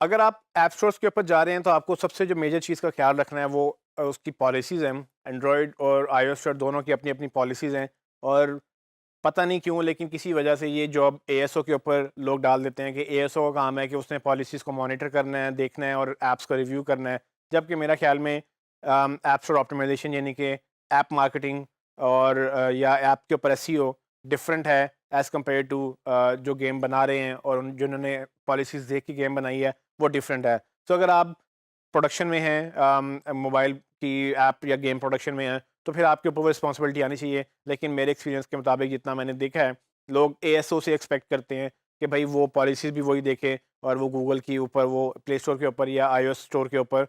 अगर आप app stores के ऊपर जा रहे हैं तो आपको सबसे जो मेजर चीज़ का ख्याल रखना है वो उसकी पॉलिसीज़ हैं। एंड्रॉयड और आईओएस स्टोर दोनों की अपनी-अपनी पॉलिसीज़ हैं और पता नहीं क्यों लेकिन किसी वजह से ये जॉब एएसओ के ऊपर लोग डाल देते हैं कि एएसओ का काम है कि उसने पॉलिसीज़ को मॉनिटर करना है, देखना है और ऐप्स को रिव्यू करना है। जबकि मेरा ख्याल में ऐप स्टोर ऑप्टिमाइज़ेशन यानी कि ऐप मार्केटिंग और या ऐप के ऊपर एसईओ डिफरेंट है एज़ कम्पेयर टू जो गेम बना रहे हैं और जिन्होंने पॉलिसीज़ देख के गेम बनाई है वो डिफरेंट है। तो अगर आप प्रोडक्शन में हैं मोबाइल की ऐप या गेम प्रोडक्शन में हैं, तो फिर आपके ऊपर वो रिस्पॉन्सिबिलिटी आनी चाहिए। लेकिन मेरे एक्सपीरियंस के मुताबिक जितना मैंने देखा है, लोग एएसओ से एक्सपेक्ट करते हैं कि भाई वो पॉलिसीज़ भी वही देखे और वो गूगल के ऊपर, वो प्ले स्टोर के ऊपर या आईओएस स्टोर के ऊपर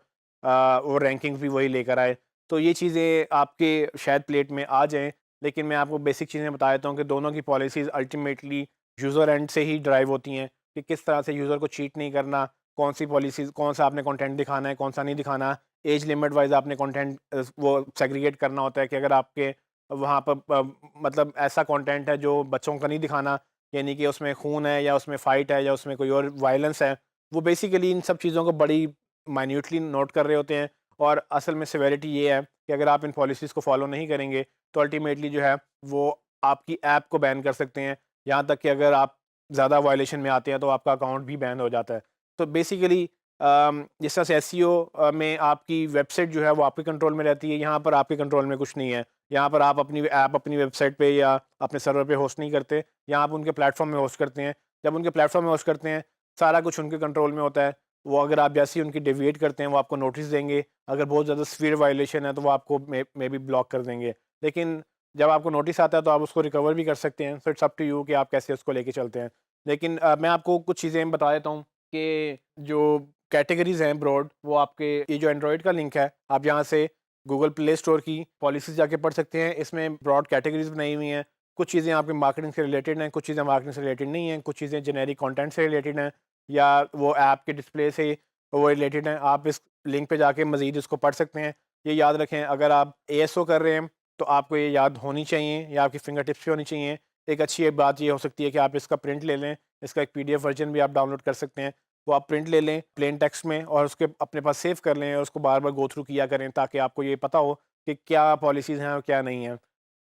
वो रैंकिंग्स भी वही लेकर आए। तो ये चीज़ें आपके शायद प्लेट में आ जाएँ, लेकिन मैं आपको बेसिक चीज़ें बता देता हूँ कि दोनों की पॉलिसीज़ अल्टीमेटली यूज़र एंड से ही ड्राइव होती हैं कि किस तरह से यूज़र को चीट नहीं करना, कौन सी पॉलिसीज़ कौन सा आपने कंटेंट दिखाना है, कौन सा नहीं दिखाना। एज लिमिट वाइज़ आपने कंटेंट वो सेग्रीगेट करना होता है कि अगर आपके वहाँ पर मतलब ऐसा कंटेंट है जो बच्चों का नहीं दिखाना, यानी कि उसमें खून है या उसमें फ़ाइट है या उसमें कोई और वायलेंस है, वो बेसिकली इन सब चीज़ों को बड़ी माइन्यूटली नोट कर रहे होते हैं और असल में सिवियरिटी ये है कि अगर आप इन पॉलिसीज़ को फॉलो नहीं करेंगे, तो अल्टीमेटली जो है वो आपकी ऐप को बैन कर सकते हैं। यहाँ तक कि अगर आप ज़्यादा वायलेशन में आते हैं तो आपका अकाउंट भी बैन हो जाता है। तो बेसिकली जिस तरह से एसईओ में आपकी वेबसाइट जो है वो आपके कंट्रोल में रहती है, यहाँ पर आपके कंट्रोल में कुछ नहीं है। यहाँ पर आप अपनी ऐप अपनी वेबसाइट पे या अपने सर्वर पे होस्ट नहीं करते, यहाँ आप उनके प्लेटफ़ॉर्म में होस्ट करते हैं। जब उनके प्लेटफ़ॉर्म में होस्ट करते हैं, सारा कुछ उनके कंट्रोल में होता है। वो अगर आप जैसे ही उनकी डेविएट करते हैं, वो आपको नोटिस देंगे। अगर बहुत ज़्यादा सीवियर वायलेशन है, तो वो आपको मेबी ब्लॉक कर देंगे। लेकिन जब आपको नोटिस आता है, तो आप उसको रिकवर भी कर सकते हैं। So it's up to you कि आप कैसे उसको लेके चलते हैं। लेकिन मैं आपको कुछ चीज़ें बता देता हूँ कि जो कैटेगरीज़ हैं ब्रॉड, वो आपके ये जो एंड्रॉयड का लिंक है, आप यहाँ से गूगल प्ले स्टोर की पॉलिसीज़ जाके पढ़ सकते हैं। इसमें ब्रॉड कैटेगरीज़ बनाई हुई हैं। कुछ चीज़ें आपके मार्केटिंग से रिलेटेड हैं, कुछ चीज़ें मार्केटिंग से रिलेटेड नहीं हैं, कुछ चीज़ें जेनेरिक कंटेंट से रिलेटेड हैं या वो ऐप के डिस्प्ले से वो रिलेटेड हैं। आप इस लिंक पे जाके मज़ीद इसको पढ़ सकते हैं। ये याद रखें, अगर आप एएसओ कर रहे हैं, तो आपको ये याद होनी चाहिए या आपकी फिंगर टिप्स पे होनी चाहिए। एक अच्छी बात ये हो सकती है कि आप इसका प्रिंट ले लें, इसका एक पीडीएफ वर्ज़न भी आप डाउनलोड कर सकते हैं। वो आप प्रिंट ले लें प्लेन टेक्स्ट में और उसके अपने पास सेव कर लें और उसको बार-बार गो थ्रू किया करें ताकि आपको ये पता हो कि क्या पॉलिसीज़ हैं और क्या नहीं हैं।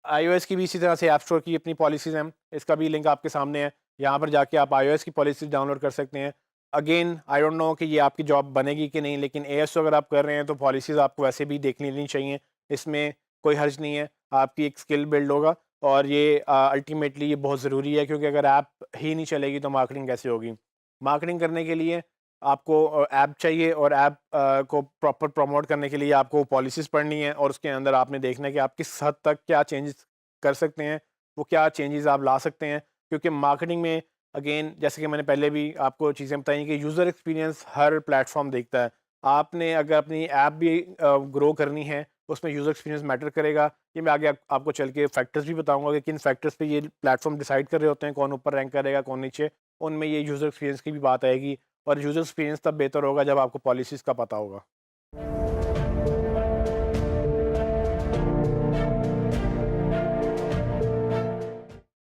आईओएस की भी इसी तरह से ऐप स्टोर की अपनी पॉलिसीज़ हैं, इसका भी लिंक आपके सामने है। यहाँ पर जाके आप आईओएस की पॉलिसीज़ डाउनलोड कर सकते हैं। अगेन आई डोंट नो कि ये आपकी जॉब बनेगी कि नहीं, लेकिन एएसओ अगर आप कर रहे हैं तो पॉलिसीज़ आपको वैसे भी देख लेनी चाहिए। इसमें कोई हर्ज नहीं है, आपकी एक स्किल बिल्ड होगा और ये अल्टीमेटली ये बहुत ज़रूरी है क्योंकि अगर ऐप ही नहीं चलेगी तो मार्केटिंग कैसे होगी? मार्केटिंग करने के लिए आपको ऐप चाहिए और ऐप को प्रॉपर प्रमोट करने के लिए आपको पॉलिसीज़ पढ़नी है और उसके अंदर आपने देखना है कि आप किस हद तक क्या चेंजेस कर सकते हैं, वो क्या चेंजेस आप ला सकते हैं। क्योंकि मार्केटिंग में अगेन जैसे कि मैंने पहले भी आपको चीज़ें बताई कि यूज़र एक्सपीरियंस हर प्लेटफ़ॉर्म देखता है। आपने अगर अपनी ऐप भी ग्रो करनी है, उसमें यूज़र एक्सपीरियंस मैटर करेगा। ये मैं आगे आपको चल के फैक्टर्स भी बताऊँगा कि किन फैक्टर्स पे ये प्लेटफ़ॉर्म डिसाइड कर रहे होते हैं, कौन ऊपर रैंक करेगा, कौन नीचे। उनमें ये यूज़र एक्सपीरियंस की भी बात आएगी और यूज़र एक्सपीरियंस तब बेहतर होगा जब आपको पॉलिसीज़ का पता होगा।